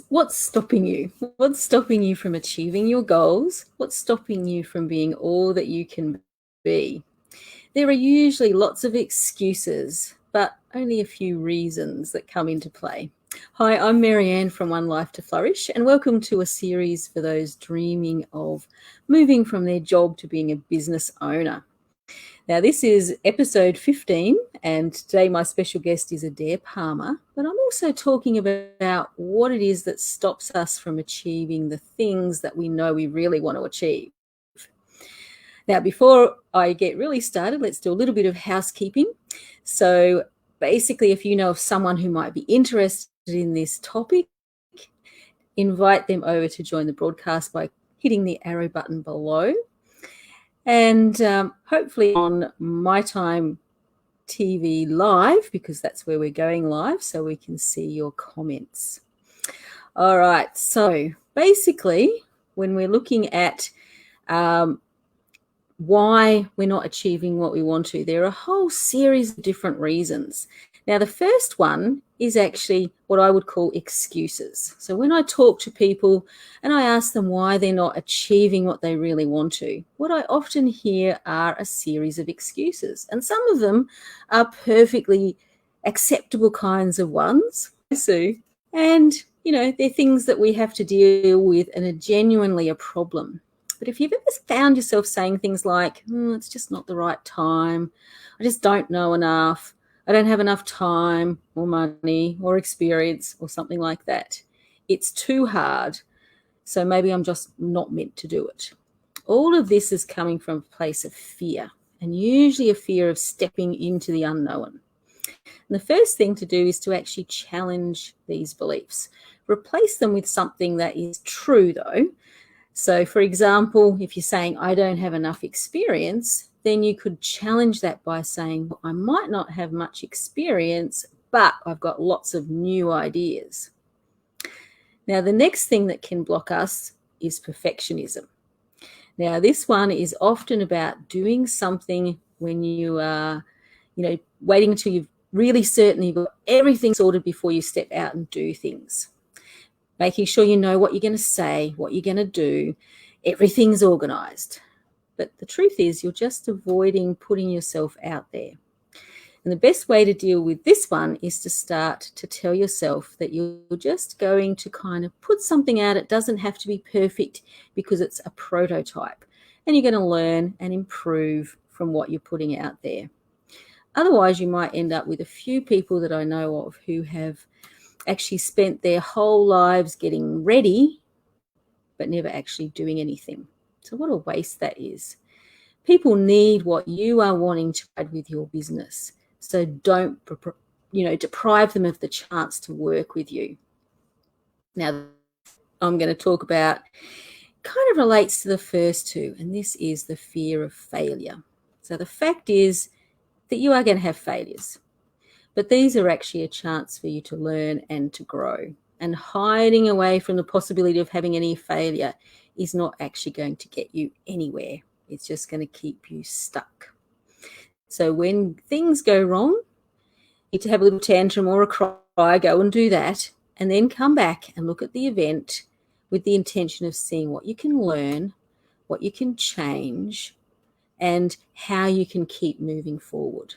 What's stopping you? What's stopping you from achieving your goals? What's stopping you from being all that you can be? There are usually lots of excuses, but only a few reasons that come into play. Hi, I'm Marianne from One Life to Flourish, and welcome to a series for those dreaming of moving from their job to being a business owner. Now, this is episode 15, and today my special guest is Adaire Palmer, but I'm also talking about what it is that stops us from achieving the things that we know we really want to achieve. Now, before I get really started, let's do a little bit of housekeeping. So basically, if you know of someone who might be interested in this topic, invite them over to join the broadcast by hitting the arrow button below. And hopefully on My Time TV Live, because that's where we're going live, so we can see your comments. All right, so basically, when we're looking at why we're not achieving what we want to, there are a whole series of different reasons. Now, the first one is actually what I would call excuses. So when I talk to people and I ask them why they're not achieving what they really want to, what I often hear are a series of excuses. And some of them are perfectly acceptable kinds of ones, and, they're things that we have to deal with and are genuinely a problem. But if you've ever found yourself saying things like, it's just not the right time, I just don't know enough, I don't have enough time or money or experience or something like that, it's too hard, so maybe I'm just not meant to do it. All of this is coming from a place of fear, and usually a fear of stepping into the unknown. And the first thing to do is to actually challenge these beliefs. Replace them with something that is true, though. So, for example, if you're saying, I don't have enough experience, then you could challenge that by saying, well, I might not have much experience, but I've got lots of new ideas. Now, the next thing that can block us is perfectionism. Now, this one is often about doing something when you are, waiting until you've really certain you've got everything sorted before you step out and do things. Making sure you know what you're going to say, what you're going to do, everything's organised. But the truth is you're just avoiding putting yourself out there. And the best way to deal with this one is to start to tell yourself that you're just going to kind of put something out. It doesn't have to be perfect because it's a prototype. And you're going to learn and improve from what you're putting out there. Otherwise, you might end up with a few people that I know of who have actually spent their whole lives getting ready, but never actually doing anything. So what a waste that is. People need what you are wanting to add with your business. So don't, deprive them of the chance to work with you. Now, I'm going to talk about, kind of relates to the first two, and this is the fear of failure. So the fact is that you are going to have failures, but these are actually a chance for you to learn and to grow. And hiding away from the possibility of having any failure is not actually going to get you anywhere. It's just going to keep you stuck. So when things go wrong, you need to have a little tantrum or a cry, go and do that, and then come back and look at the event with the intention of seeing what you can learn, what you can change, and how you can keep moving forward.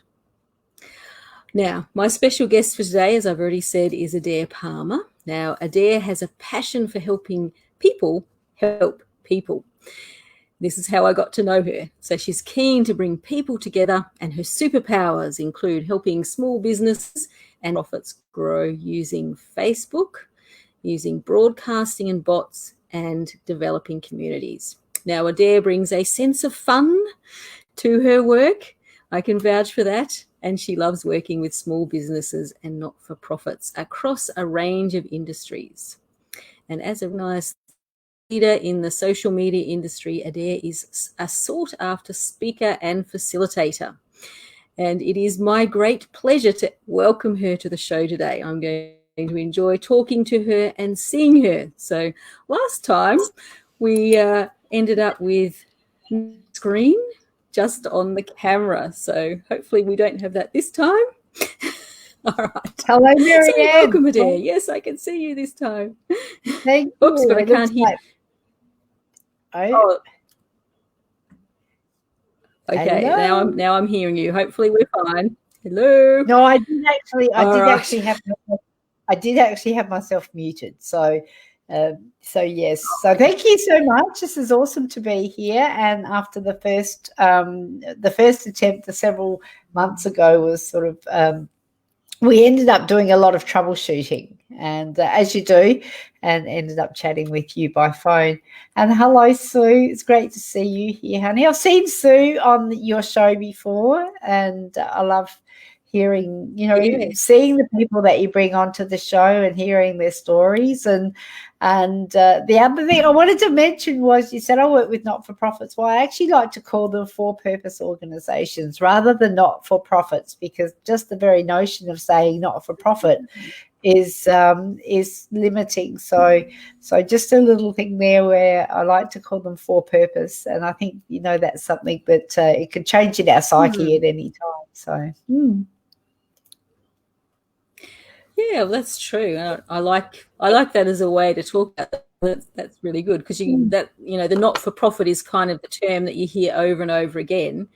Now, my special guest for today, as I've already said, is Adaire Palmer. Now, Adaire has a passion for helping people help people. This is how I got to know her. So she's keen to bring people together, and her superpowers include helping small businesses and profits grow using Facebook, using broadcasting and bots, and developing communities. Now, Adaire brings a sense of fun to her work. I can vouch for that. And she loves working with small businesses and not-for-profits across a range of industries. And as a nice leader in the social media industry, Adaire is a sought-after speaker and facilitator. And it is my great pleasure to welcome her to the show today. I'm going to enjoy talking to her and seeing her. So last time we ended up with screen just on the camera. So hopefully we don't have that this time. All right. Hello, So Marianne. welcome, Adaire. Yes, I can see you this time. Thank Oops, you. but I It looks can't hear. like Oh, okay. Now hello. I'm hearing you. Hopefully we're fine. Hello. No, I did actually. I All did right. actually have. I did actually have myself muted. So yes. So thank you so much. This is awesome to be here. And after the first attempt several months ago was sort of we ended up doing a lot of troubleshooting, and as you do, and ended up chatting with you by phone. And hello, Sue. It's great to see you here, honey. I've seen Sue on your show before, and I love hearing, Yes. seeing the people that you bring onto the show and hearing their stories. And the other thing I wanted to mention was you said I work with not-for-profits. Well, I actually like to call them for-purpose organisations rather than not-for-profits, because just the very notion of saying not-for-profit is limiting. So just a little thing there where I like to call them for-purpose, and I think that's something that it can change in our psyche at any time. So. Yeah, well, that's true. I like that as a way to talk about that. That's really good because the not-for-profit is kind of the term that you hear over and over again,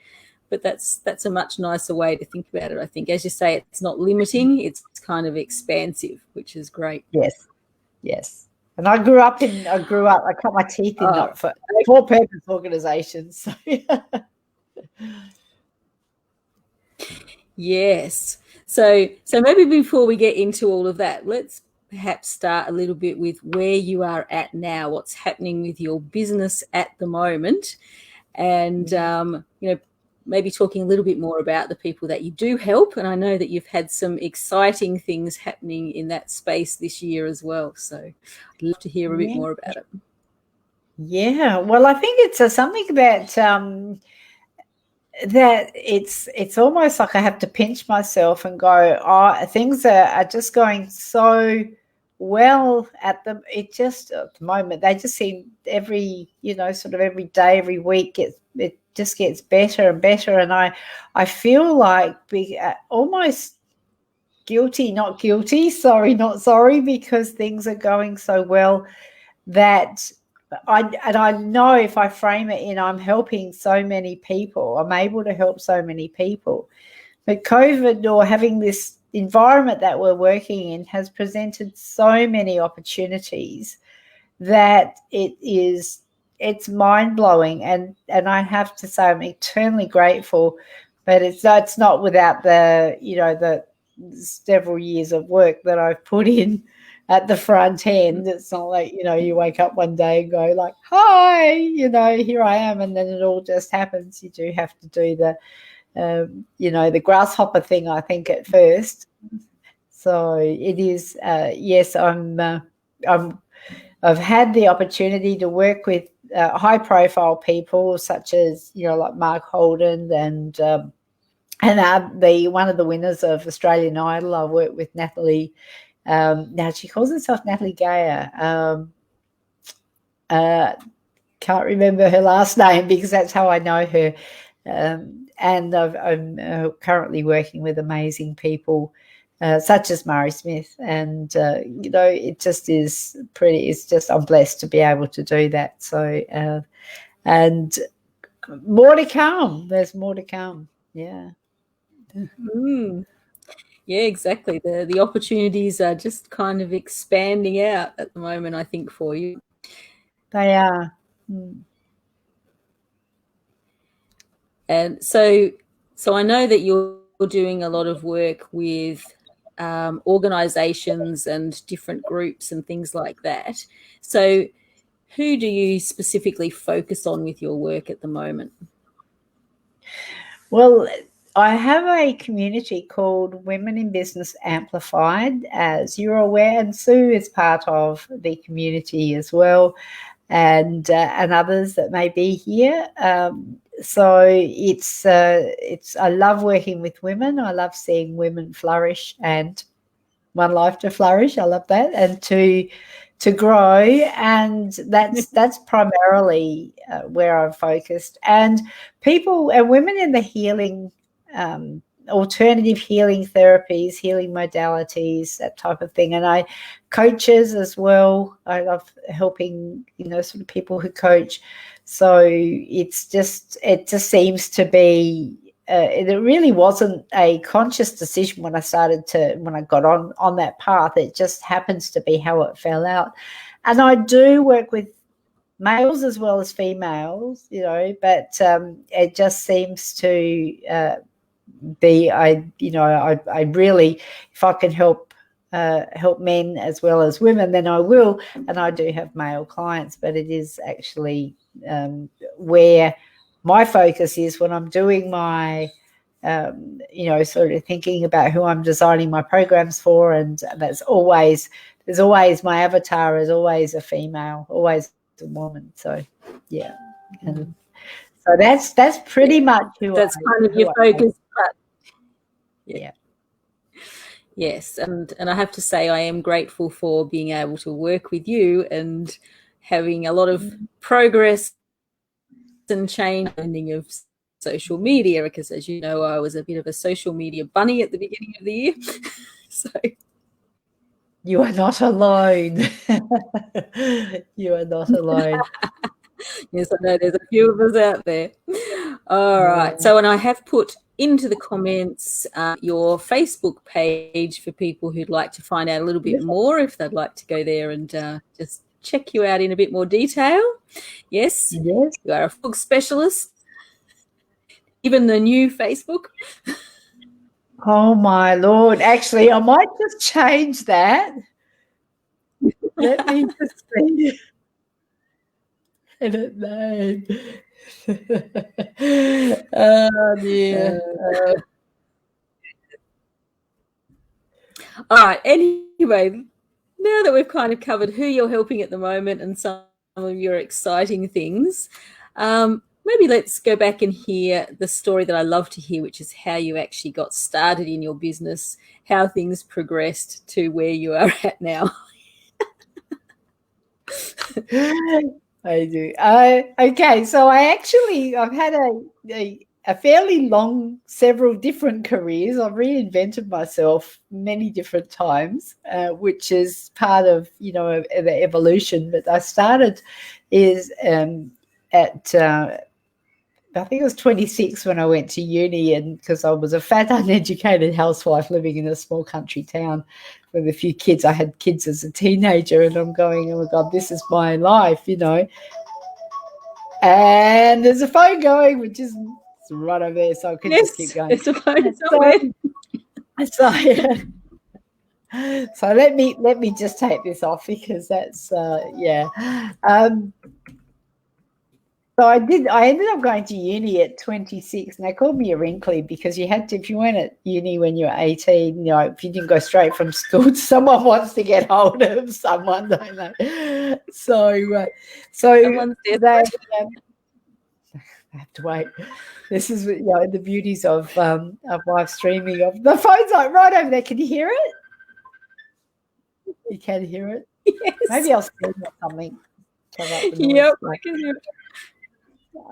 but that's a much nicer way to think about it. I think, as you say, it's not limiting; it's kind of expansive, which is great. Yes. And I grew up. I cut my teeth in not-for-purpose organisations. So. Yes. So maybe before we get into all of that, let's perhaps start a little bit with where you are at now, what's happening with your business at the moment, and maybe talking a little bit more about the people that you do help. And I know that you've had some exciting things happening in that space this year as well. So I'd love to hear a bit more about it. Yeah. Well, I think it's something about that it's almost like I have to pinch myself and go, oh, things are just going so well at the moment. They just seem every day, every week it just gets better and better. And I feel like almost guilty, not guilty, sorry, not sorry, because things are going so well that I know if I frame it in I'm helping so many people, I'm able to help so many people. But COVID, or having this environment that we're working in, has presented so many opportunities that it's mind-blowing, and I have to say I'm eternally grateful. But it's not without the several years of work that I've put in at the front end. It's not like, you wake up one day and go like, hi, here I am, and then it all just happens. You do have to do the grasshopper thing, I think, at first. So it is, yes, I've had the opportunity to work with high profile people such as, like Mark Holden and one of the winners of Australian Idol. I worked with Natalie. Now she calls herself Natalie Gayer. Can't remember her last name because that's how I know her. And I'm currently working with amazing people such as Murray Smith. And, it just is pretty, I'm blessed to be able to do that. So, and more to come. There's more to come. Yeah. Yeah, exactly. The opportunities are just kind of expanding out at the moment, I think, for you. They are. And so I know that you're doing a lot of work with organizations and different groups and things like that. So who do you specifically focus on with your work at the moment? Well, I have a community called Women in Business Amplified, as you're aware, and Sue is part of the community as well, and others that may be here. So it's I love working with women. I love seeing women flourish, and one life to flourish. I love that, and to grow, and that's primarily where I'm focused. And people and women in the healing alternative healing therapies, healing modalities, that type of thing. And I coaches as well. I love helping, sort of people who coach. So it just seems to be, it really wasn't a conscious decision when I got on that path. It just happens to be how it fell out. And I do work with males as well as females, but it just seems to be, I really, if I can help men as well as women, then I will. And I do have male clients, but it is actually where my focus is when I'm doing my, sort of thinking about who I'm designing my programs for. And there's always my avatar is always a female, always a woman. So, yeah. And so that's pretty much that's kind of your focus. Yeah. Yes, and I have to say I am grateful for being able to work with you and having a lot of progress and change of social media, because as you know, I was a bit of a social media bunny at the beginning of the year. So you are not alone. You are not alone. Yes, I know there's a few of us out there. All right. So, and I have put into the comments your Facebook page for people who'd like to find out a little bit more, if they'd like to go there and just check you out in a bit more detail. Yes, you are a frog specialist. Even the new Facebook. Oh, my Lord. Actually, I might just change that. Let me just see. Edit name. Oh, dear. All right. Anyway, now that we've kind of covered who you're helping at the moment and some of your exciting things, maybe let's go back and hear the story that I love to hear, which is how you actually got started in your business, how things progressed to where you are at now. I do. Okay, so I've had a fairly long, several different careers. I've reinvented myself many different times, which is part of, the evolution. But I started at I think I was 26 when I went to uni, and because I was a fat, uneducated housewife living in a small country town with a few kids. I had kids as a teenager, and I'm going, oh my God, this is my life, And there's a phone going, which is right over there, so I can just keep going. There's a phone somewhere. So let me just take this off, because that's So I ended up going to uni at 26, and they called me a wrinkly because you had to, if you went at uni when you were 18, if you didn't go straight from school, someone wants to get hold of someone, don't they? So they have to wait. This is the beauties of live streaming. Of the phone's like right over there. Can you hear it? You can hear it. Yes. Maybe I'll scream at something. Yep, I can hear it.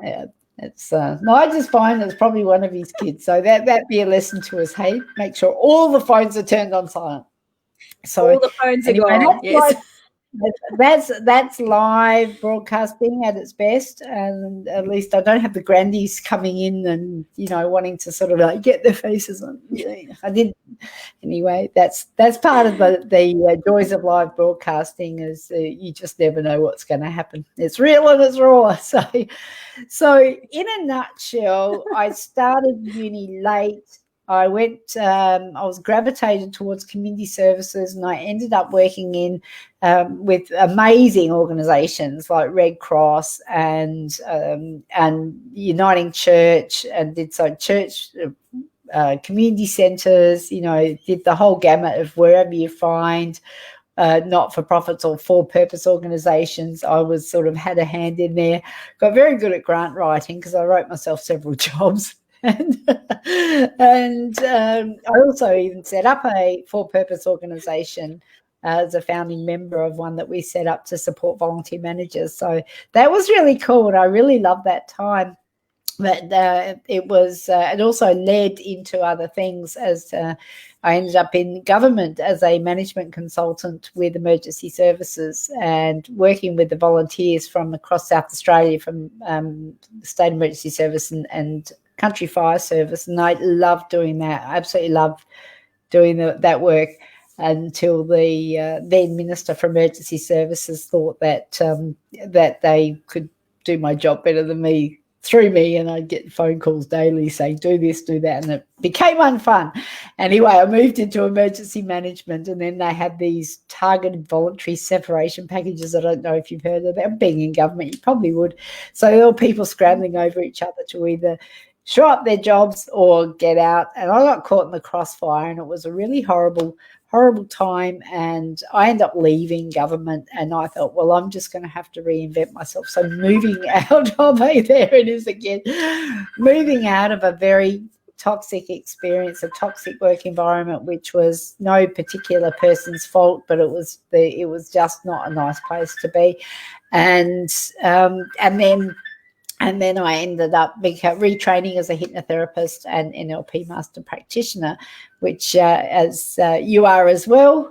Yeah, it's no, I just find it's probably one of his kids. So that be a lesson to us. Hey, make sure all the phones are turned on silent. So all the phones are gone. Yes. That's live broadcasting at its best, and at least I don't have the grandies coming in and wanting to sort of like get their faces on. I did anyway. That's part of the joys of live broadcasting, is you just never know what's going to happen. It's real and it's raw. So in a nutshell, I started uni late. I was gravitated towards community services, and I ended up working with amazing organisations like Red Cross and Uniting Church, and did church community centres. Did the whole gamut of wherever you find not-for-profits or for-purpose organisations. I was sort of had a hand in there. Got very good at grant writing because I wrote myself several jobs. And I also even set up a for-purpose organisation as a founding member of one that we set up to support volunteer managers. So that was really cool, and I really loved that time. but it also led into other things as I ended up in government as a management consultant with emergency services and working with the volunteers from across South Australia, from the State Emergency Service and Country Fire Service. And I loved doing that. I absolutely loved doing that work until the then Minister for Emergency Services thought that that they could do my job better than me, through me, and I'd get phone calls daily saying, do this, do that, and it became unfun. Anyway, I moved into emergency management, and then they had these targeted voluntary separation packages. I don't know if you've heard of them. Being in government, you probably would. So there were people scrambling over each other to either show up their jobs or get out, and I got caught in the crossfire, and it was a really horrible time, and I ended up leaving government, and I thought, well, I'm just going to have to reinvent myself. So moving out of there it is again, moving out of a very toxic experience, a toxic work environment, which was no particular person's fault, but it was just not a nice place to be, and then I ended up retraining as a hypnotherapist and NLP master practitioner, which, as you are as well,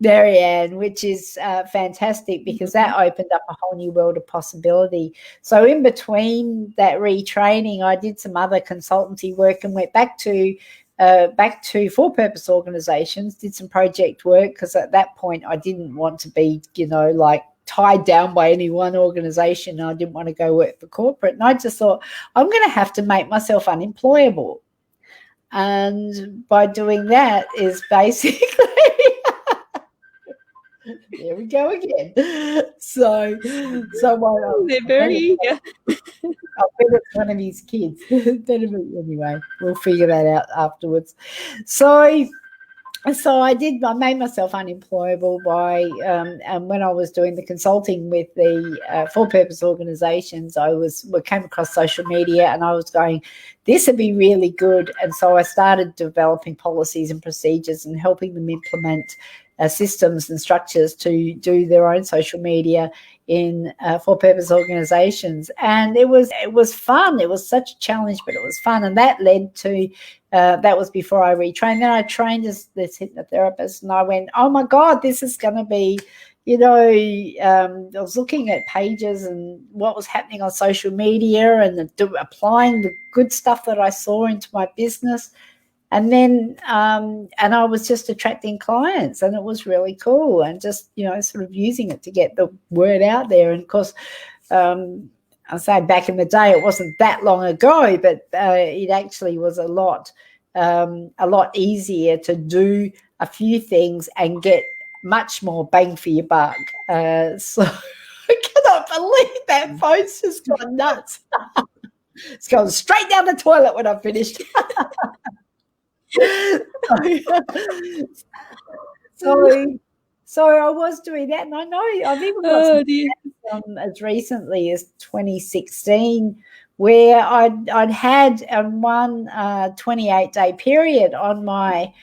Marianne, which is fantastic because that opened up a whole new world of possibility. So in between that retraining, I did some other consultancy work and went back to for-purpose organisations, did some project work, because at that point I didn't want to be, like, tied down by any one organisation. I didn't want to go work for corporate, and I just thought, I'm going to have to make myself unemployable, and by doing that is basically there we go again. So they're very I'll bet it's one of his kids. Anyway, we'll figure that out afterwards. So I made myself unemployable by, and when I was doing the consulting with the for-purpose organisations, we came across social media, and I was going, this would be really good. And so I started developing policies and procedures and helping them implement systems and structures to do their own social media in for-purpose organisations. And it was fun. It was such a challenge, but it was fun. And that led to, that was before I retrained. Then I trained as this hypnotherapist, and I went, oh my God, this is going to be, I was looking at pages and what was happening on social media and applying the good stuff that I saw into my business. And then, and I was just attracting clients, and it was really cool, and just, sort of using it to get the word out there. And of course, I say back in the day, it wasn't that long ago, but it actually was a lot easier to do a few things and get much more bang for your buck. So I cannot believe that phone's just gone nuts. It's going straight down the toilet when I've finished. So I was doing that, and I know I've even got as recently as 2016, where I'd had one 28-day period on my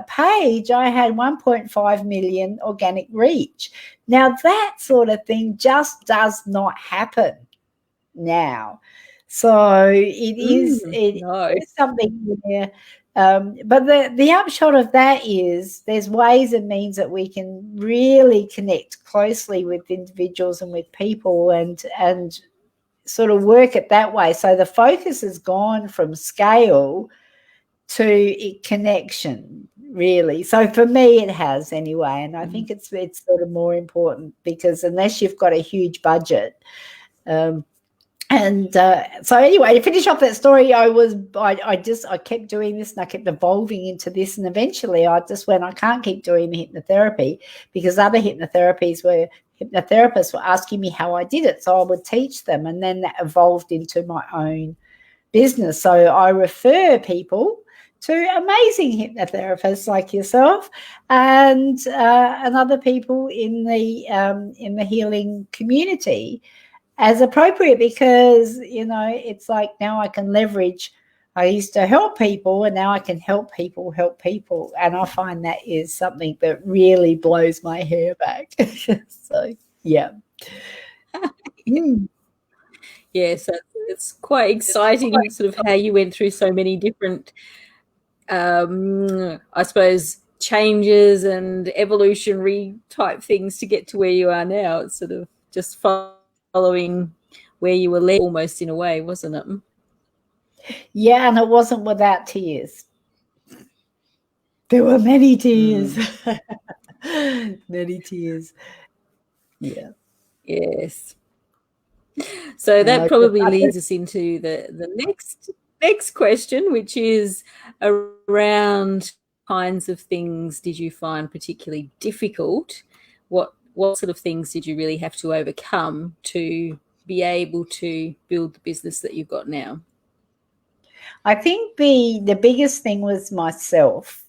page. I had 1.5 million organic reach. Now that sort of thing just does not happen now. So it is something where. But the upshot of that is there's ways and means that we can really connect closely with individuals and with people and sort of work it that way. So the focus has gone from scale to connection, really. So for me, it has anyway, and I think it's sort of more important, because unless you've got a huge budget. So anyway, to finish off that story, I kept doing this, and I kept evolving into this, and eventually I just went, I can't keep doing the hypnotherapy, because other hypnotherapists were asking me how I did it, so I would teach them, and then that evolved into my own business. So I refer people to amazing hypnotherapists like yourself and other people in the healing community as appropriate, because, it's like now I can leverage. I used to help people, and now I can help people. And I find that is something that really blows my hair back. So, yeah. Yes, it's quite exciting, sort of how you went through so many different, I suppose, changes and evolutionary type things to get to where you are now. It's sort of just following where you were led, almost, in a way, wasn't it? Yeah, and it wasn't without tears. There were many tears. Many tears. Yeah. Yes. So And that probably leads us into the next question, which is around kinds of things did you find particularly difficult? What sort of things did you really have to overcome to be able to build the business that you've got now? I think the biggest thing was myself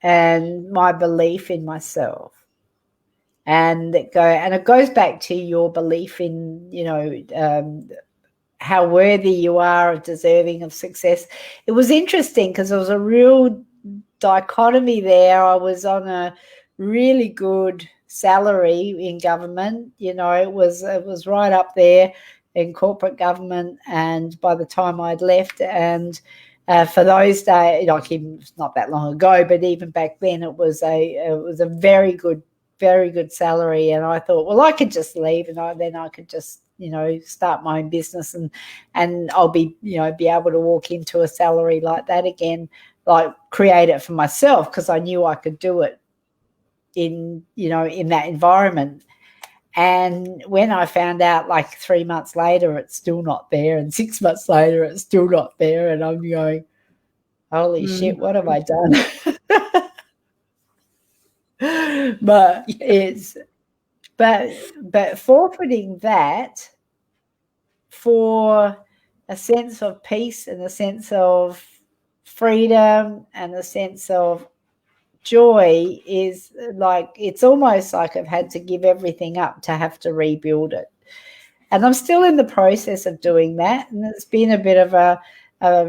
and my belief in myself. And it goes back to your belief in, how worthy you are of deserving of success. It was interesting because there was a real dichotomy there. I was on a really good salary in government. It was right up there in corporate government. And by the time I'd left, and for those days, like even not that long ago, but even back then, it was a very good salary. And I thought, well, I could just leave, and then I could just start my own business, and I'll be able to walk into a salary like that again, like create it for myself, because I knew I could do it in that environment. And when I found out, like 3 months later, it's still not there, and 6 months later, it's still not there, and I'm going, holy shit, what have I done? But but forfeiting that for a sense of peace and a sense of freedom and a sense of joy is like, it's almost like I've had to give everything up to have to rebuild it. And I'm still in the process of doing that. And it's been a bit of a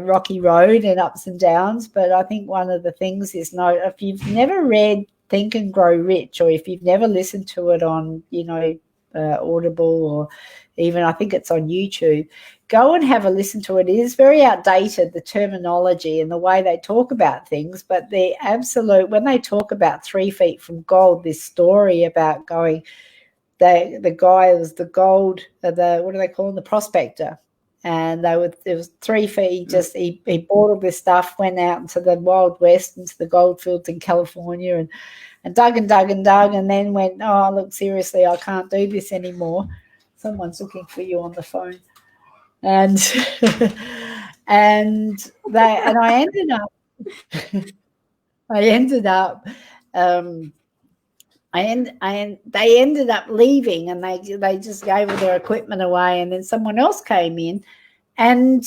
rocky road and ups and downs. But I think one of the things is, if you've never read Think and Grow Rich, or if you've never listened to it on, Audible, or even I think it's on YouTube, go and have a listen to it. It is very outdated, the terminology and the way they talk about things, but when they talk about 3 feet from gold, this story about going, the guy was the gold, what do they call him, the prospector, and it was 3 feet. He bought all this stuff, went out into the Wild West, into the gold fields in California, and dug and dug and dug, and then went, oh, look, seriously, I can't do this anymore. Someone's looking for you on the phone. And and I ended up they ended up leaving, and they just gave all their equipment away, and then someone else came in, and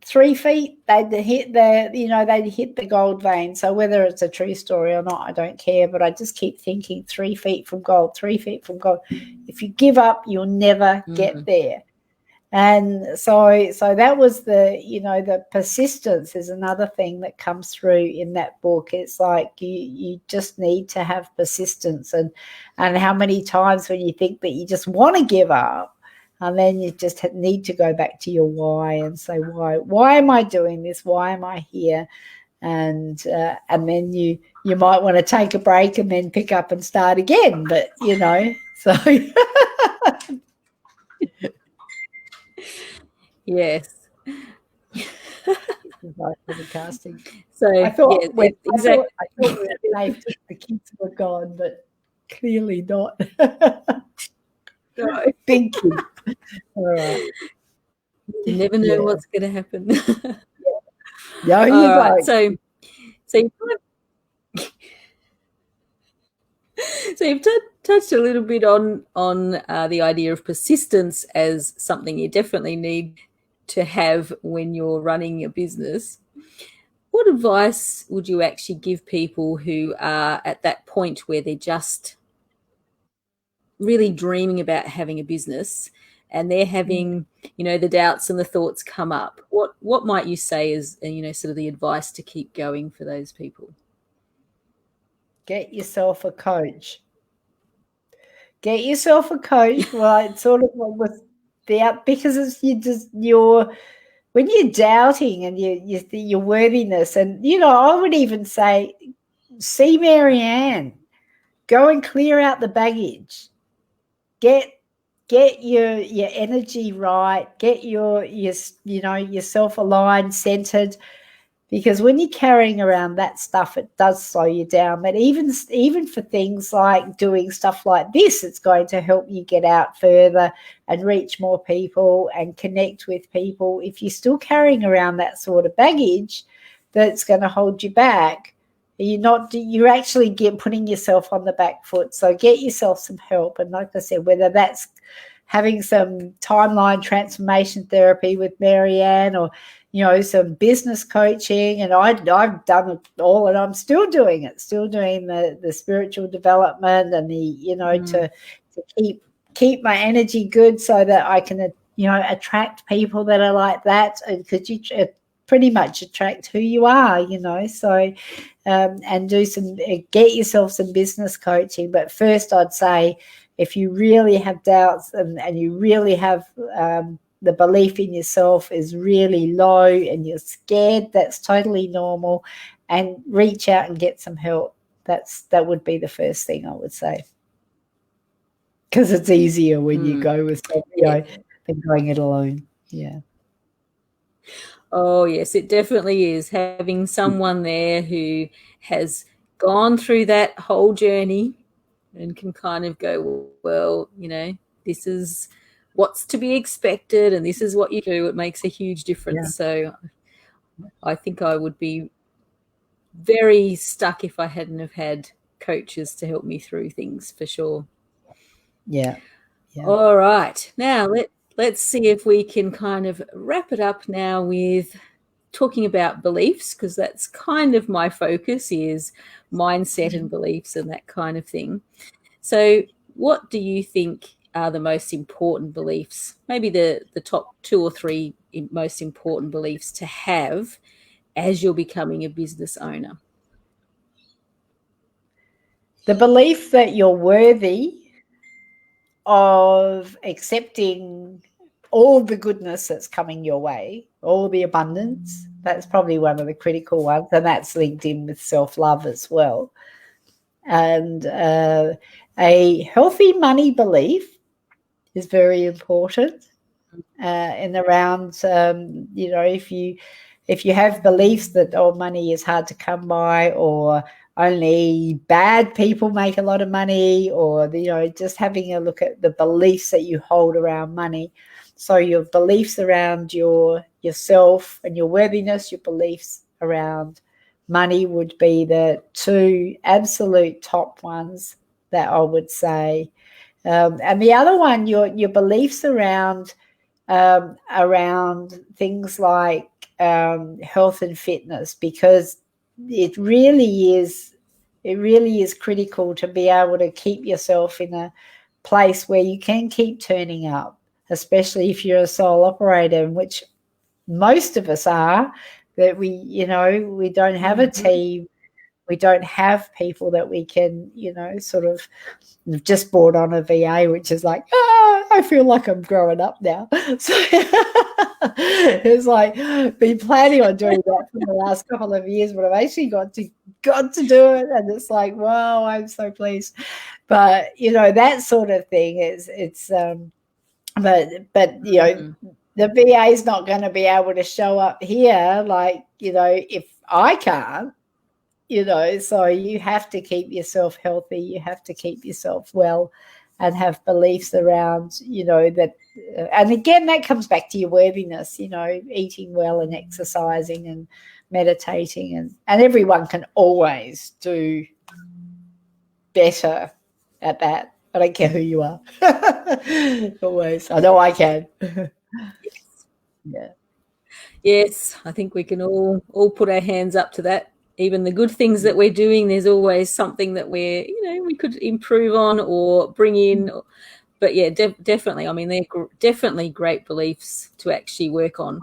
3 feet, they'd hit the gold vein. So whether it's a true story or not, I don't care, but I just keep thinking 3 feet from gold, 3 feet from gold. If you give up, you'll never get there. And so that was the persistence is another thing that comes through in that book. It's like you just need to have persistence, and how many times when you think that you just want to give up, and then you just need to go back to your why and say, why am I doing this? Why am I here? And then you might want to take a break and then pick up and start again. But so Yes. Casting. So I thought, exactly. I thought the kids were gone, but clearly not. No. Big kids. All right. You never know what's going to happen. Yeah, all right. So you've touched a little bit on the idea of persistence as something you definitely need to have when you're running a business. What advice would you actually give people who are at that point where they're just really dreaming about having a business, and they're having, the doubts and the thoughts come up? What might you say is, sort of the advice to keep going for those people? Get yourself a coach. Get yourself a coach. Well, it's sort of like because it's you're when you're doubting and your worthiness, and I would even say, see Marianne, go and clear out the baggage, get your energy right, get yourself aligned, centered. Because when you're carrying around that stuff, it does slow you down. But even for things like doing stuff like this, it's going to help you get out further and reach more people and connect with people. If you're still carrying around that sort of baggage that's going to hold you back, you're actually putting yourself on the back foot. So get yourself some help. And like I said, whether that's having some timeline transformation therapy with Marianne, or some business coaching, and I've done it all, and I'm still doing it, doing the spiritual development and the to keep my energy good so that I can attract people that are like that, because you pretty much attract who you are, so and get yourself some business coaching. But first I'd say, if you really have doubts and you really have the belief in yourself is really low and you're scared, that's totally normal, and reach out and get some help. That would be the first thing I would say, because it's easier when you go with somebody than going it alone. Yeah. Oh yes, it definitely is, having someone there who has gone through that whole journey and can kind of go, well, this is what's to be expected and this is what you do. It makes a huge difference. So I think I would be very stuck if I hadn't have had coaches to help me through things, for sure. Yeah. All right. Now let's see if we can kind of wrap it up now with talking about beliefs, because that's kind of my focus, is mindset and beliefs and that kind of thing. So what do you think are the most important beliefs, maybe the top 2 or 3 most important beliefs to have as you're becoming a business owner? The belief that you're worthy of accepting all the goodness that's coming your way, all the abundance. That's probably one of the critical ones, and that's linked in with self-love as well. And a healthy money belief is very important. And around, if you have beliefs that money is hard to come by, or only bad people make a lot of money, or just having a look at the beliefs that you hold around money. So your beliefs around yourself and your worthiness, your beliefs around money would be the 2 absolute top ones that I would say. And the other one, your beliefs around things like health and fitness, because it really is critical to be able to keep yourself in a place where you can keep turning up, especially if you're a sole operator, which most of us are. That we don't have a team, we don't have people that we can sort of. We've just brought on a VA, which is like, I feel like I'm growing up now. So it's like, been planning on doing that for the last couple of years, but I've actually got to do it, and it's like, wow, I'm so pleased. But that sort of thing but the VA is not going to be able to show up here, like if I can't. So you have to keep yourself healthy, you have to keep yourself well, and have beliefs around, that, and again, that comes back to your worthiness, eating well and exercising and meditating, and everyone can always do better at that. I don't care who you are. Always. I know I can. Yes. Yeah. Yes, I think we can all put our hands up to that. Even the good things that we're doing, there's always something that we could improve on or bring in. But yeah, definitely. I mean, they're definitely great beliefs to actually work on.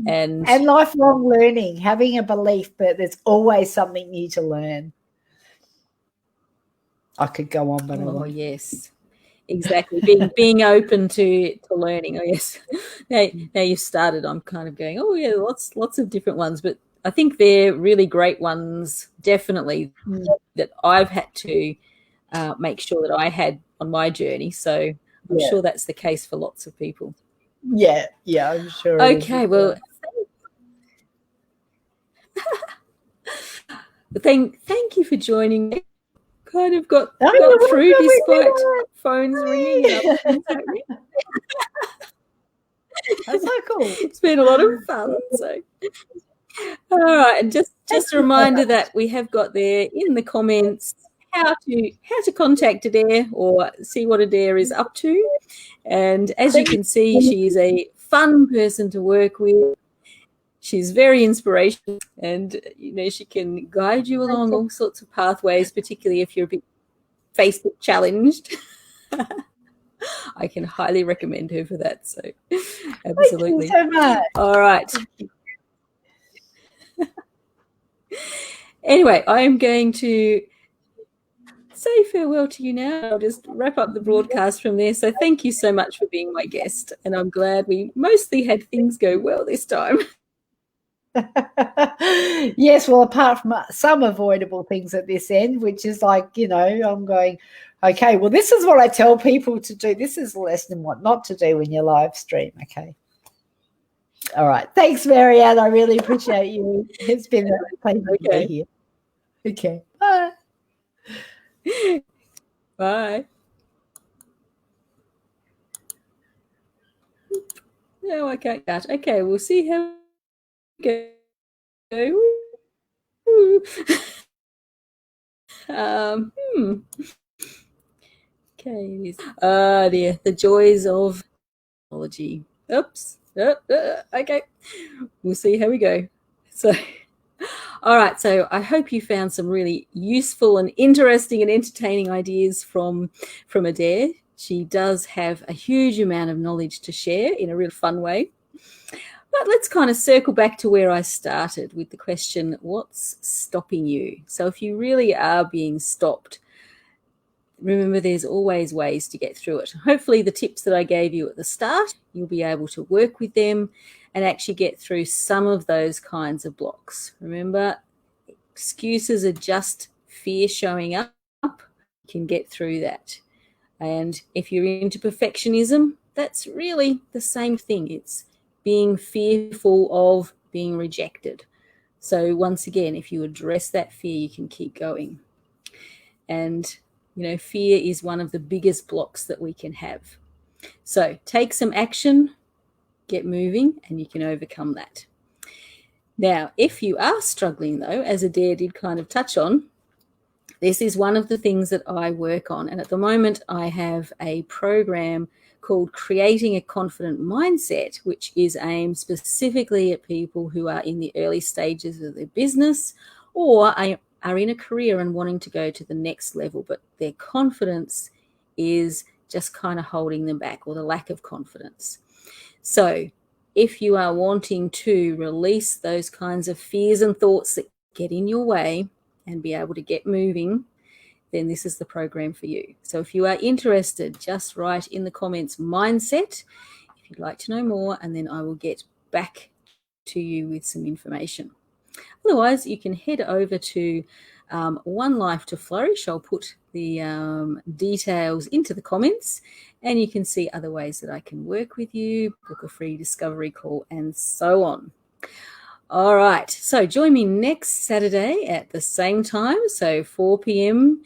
And lifelong learning, having a belief that there's always something new to learn. I could go on, but I won't. Yes. Exactly. Being open to learning, I guess. Now you've started, I'm kind of going, oh yeah, lots of different ones, but I think they're really great ones, definitely, that I've had to make sure that I had on my journey. So I'm sure that's the case for lots of people. Yeah, I'm sure. Okay, well, thank you for joining me. Kind of got through despite phones ringing and other things happening. That's so cool. It's been a lot of fun. So, all right, and just a reminder that we have got there in the comments how to contact Adaire or see what Adaire is up to. And as you can see, she is a fun person to work with. She's very inspirational, and she can guide you along all sorts of pathways, particularly if you're a bit Facebook challenged. I can highly recommend her for that. So absolutely. Thank you so much. All right. Anyway, I am going to say farewell to you now. I'll just wrap up the broadcast from there. So thank you so much for being my guest. And I'm glad we mostly had things go well this time. Yes, well, apart from some avoidable things at this end, which is like, I'm going, okay, well, this is what I tell people to do. This is a lesson what not to do when you live stream. Okay. All right. Thanks, Marianne. I really appreciate you. It's been a pleasure to be here. Okay. Bye. Bye. No, I can't cut. Okay, we'll see how we go. Okay. The joys of technology. Oops. Okay. We'll see how we go. So, all right. So I hope you found some really useful and interesting and entertaining ideas from Adaire. She does have a huge amount of knowledge to share in a real fun way. But let's kind of circle back to where I started with the question, what's stopping you? So if you really are being stopped, remember there's always ways to get through it. Hopefully the tips that I gave you at the start, you'll be able to work with them and actually get through some of those kinds of blocks. Remember, excuses are just fear showing up. You can get through that. And if you're into perfectionism, that's really the same thing. It's being fearful of being rejected. So once again, if you address that fear, you can keep going. And, fear is one of the biggest blocks that we can have. So take some action, get moving, and you can overcome that. Now, if you are struggling, though, as Adaire did kind of touch on, this is one of the things that I work on. And at the moment, I have a program called Creating a Confident Mindset, which is aimed specifically at people who are in the early stages of their business or are in a career and wanting to go to the next level, but their confidence is just kind of holding them back, or the lack of confidence. So if you are wanting to release those kinds of fears and thoughts that get in your way and be able to get moving, then this is the program for you. So if you are interested, just write in the comments mindset if you'd like to know more, and then I will get back to you with some information. Otherwise, you can head over to One Life to Flourish. I'll put the details into the comments, and you can see other ways that I can work with you, book a free discovery call, and so on. All right, so join me next Saturday at the same time, so 4 p.m.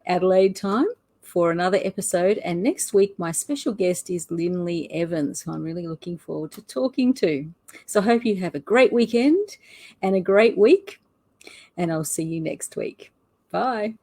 Adelaide time, for another episode. And next week, my special guest is Lynley Evans, who I'm really looking forward to talking to. So I hope you have a great weekend and a great week, and I'll see you next week. Bye.